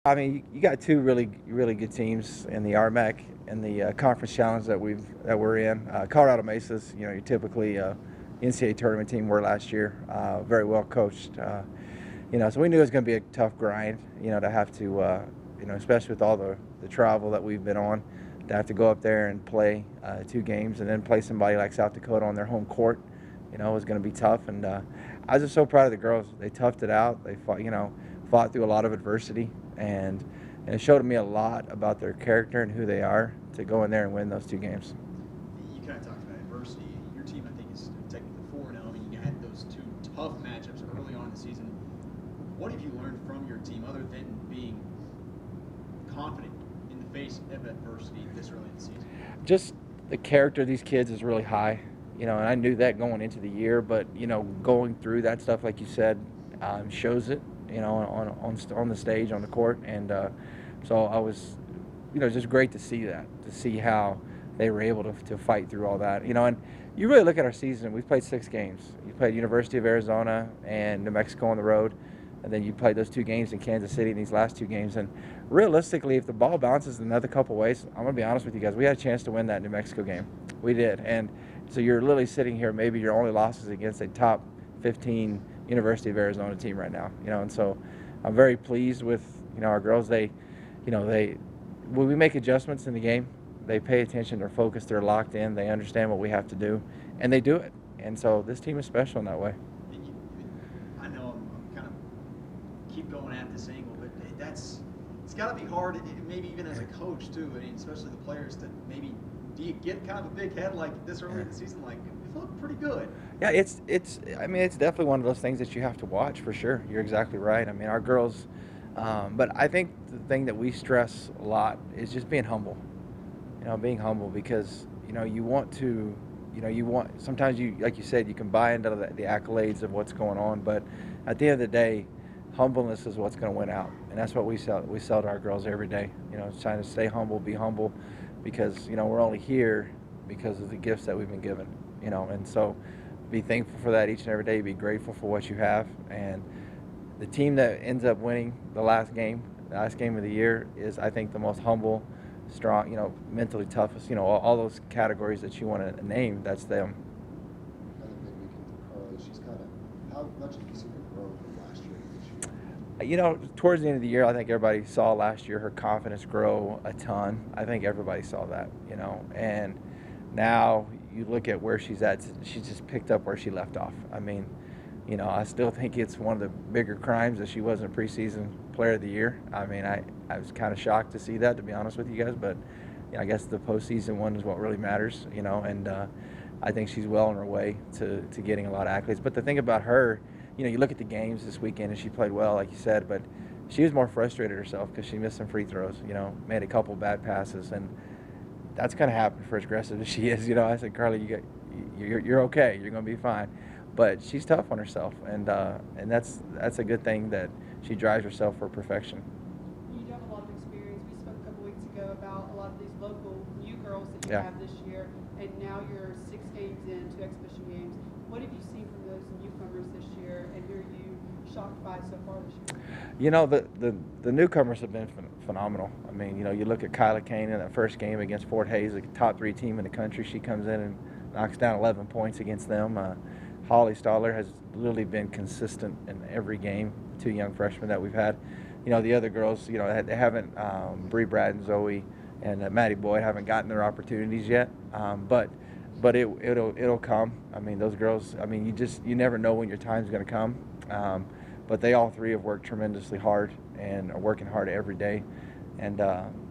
I mean, you got two really good teams in the RMAC and the conference challenge that we're in. Colorado Mesa's, you're typically NCAA tournament team were last year. Very well coached. So we knew it was going to be a tough grind. To have to, especially with all the travel that we've been on, to have to go up there and play 2 games and then play somebody like South Dakota on their home court. Was going to be tough. And I was just so proud of the girls. They toughed it out. They fought through a lot of adversity, and it showed me a lot about their character and who they are to go in there and win those 2 games. You kind of talked about adversity. Your team, I think, is technically 4-0. I mean, you had those 2 tough matchups early on in the season. What have you learned from your team other than being confident in the face of adversity this early in the season? Just the character of these kids is really high, and I knew that going into the year, but, going through that stuff, like you said, shows it, on the stage, on the court. And so I was, just great to see that, to see how they were able to fight through all that, and you really look at our season. We've played 6 games. You played University of Arizona and New Mexico on the road, and then you played those 2 games in Kansas City in these last 2 games. And realistically, if the ball bounces another couple ways, I'm going to be honest with you guys, we had a chance to win that New Mexico game. We did. And so you're literally sitting here, maybe your only losses against a top 15 University of Arizona team right now, and so I'm very pleased with, our girls. They, when we make adjustments in the game, they pay attention, they're focused, they're locked in, they understand what we have to do, and they do it. And so this team is special in that way. I know I'm kind of keep going at this angle, but it's got to be hard, maybe even as a coach too. I mean, especially the players, to maybe, do you get kind of a big head like this early in the season? Like, it looked pretty good. Yeah, it's definitely one of those things that you have to watch for sure. You're exactly right. I mean, our girls, but I think the thing that we stress a lot is just being humble. Being humble, because you want to, sometimes you, like you said, you can buy into the accolades of what's going on, but at the end of the day, humbleness is what's going to win out, and that's what we sell to our girls every day. Trying to stay humble, be humble, because we're only here because of the gifts that we've been given. And so be thankful for that each and every day. Be grateful for what you have. And the team that ends up winning the last game of the year is, I think, the most humble, strong, mentally toughest, all those categories that you want to name. That's them. I think maybe we can correlate. She's kind of, how much have you seen her grow from last year to this year? Towards the end of the year, I think everybody saw last year her confidence grow a ton. I think everybody saw that, and now you look at where she's at, she's just picked up where she left off. I mean, I still think it's one of the bigger crimes that she wasn't a preseason player of the year. I mean, I was kind of shocked to see that, to be honest with you guys, but I guess the postseason one is what really matters, and I think she's well on her way to getting a lot of accolades. But the thing about her, you look at the games this weekend, and she played well, like you said, but she was more frustrated herself because she missed some free throws, made a couple bad passes, and that's going to happen for as aggressive as she is. I said, Carly, you're okay. You're going to be fine. But she's tough on herself, and that's a good thing, that she drives herself for perfection. You do have a lot of experience. We spoke a couple weeks ago about a lot of these local new girls that you Yeah. have this year, and now you're 6 games in, 2 exhibition games. What have you seen from those newcomers this year, and who are you shocked by so far this year? The newcomers have been phenomenal. I mean, you look at Kyla Kane in that first game against Fort Hays, a top 3 team in the country. She comes in and knocks down 11 points against them. Holly Stoller has literally been consistent in every game. 2 young freshmen that we've had. The other girls, they haven't, Bree Brad and Zoe and Maddie Boyd haven't gotten their opportunities yet. But it'll come. I mean, those girls, I mean, you never know when your time's going to come. But they all 3 have worked tremendously hard and are working hard every day. And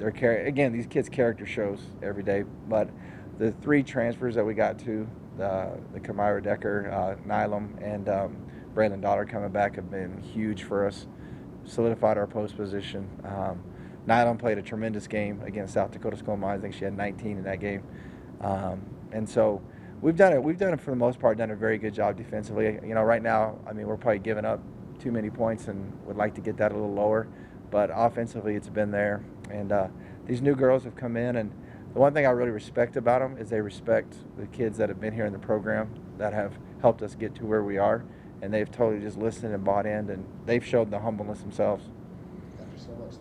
again, these kids' character shows every day. But the 3 transfers that we got to, the Kamira Decker, Nylam, and Braylon Dollar coming back have been huge for us. Solidified our post position. Nylam played a tremendous game against South Dakota School of Mines. I think she had 19 in that game. And so we've done it for the most part, done a very good job defensively. Right now, I mean, we're probably giving up too many points and would like to get that a little lower. But offensively, it's been there. And these new girls have come in, and the one thing I really respect about them is they respect the kids that have been here in the program, that have helped us get to where we are, and they've totally just listened and bought in, and they've showed the humbleness themselves. After so much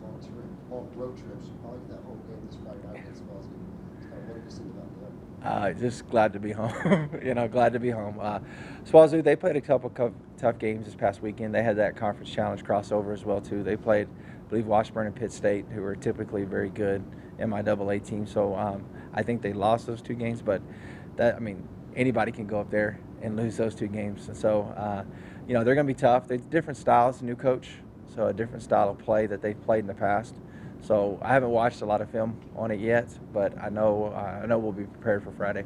long road trips. You probably get that home game this Friday night against Swansea. Just kind of what do you think about that? Just glad to be home. Glad to be home. Swansea, they played a couple tough games this past weekend. They had that conference challenge crossover as well too. They played, I believe, Washburn and Pitt State, who are typically very good MIAA team. So I think they lost those 2 games, but anybody can go up there and lose those 2 games. And so they're going to be tough. They're different styles, new coach, so a different style of play that they've played in the past. So I haven't watched a lot of film on it yet, but I know we'll be prepared for Friday.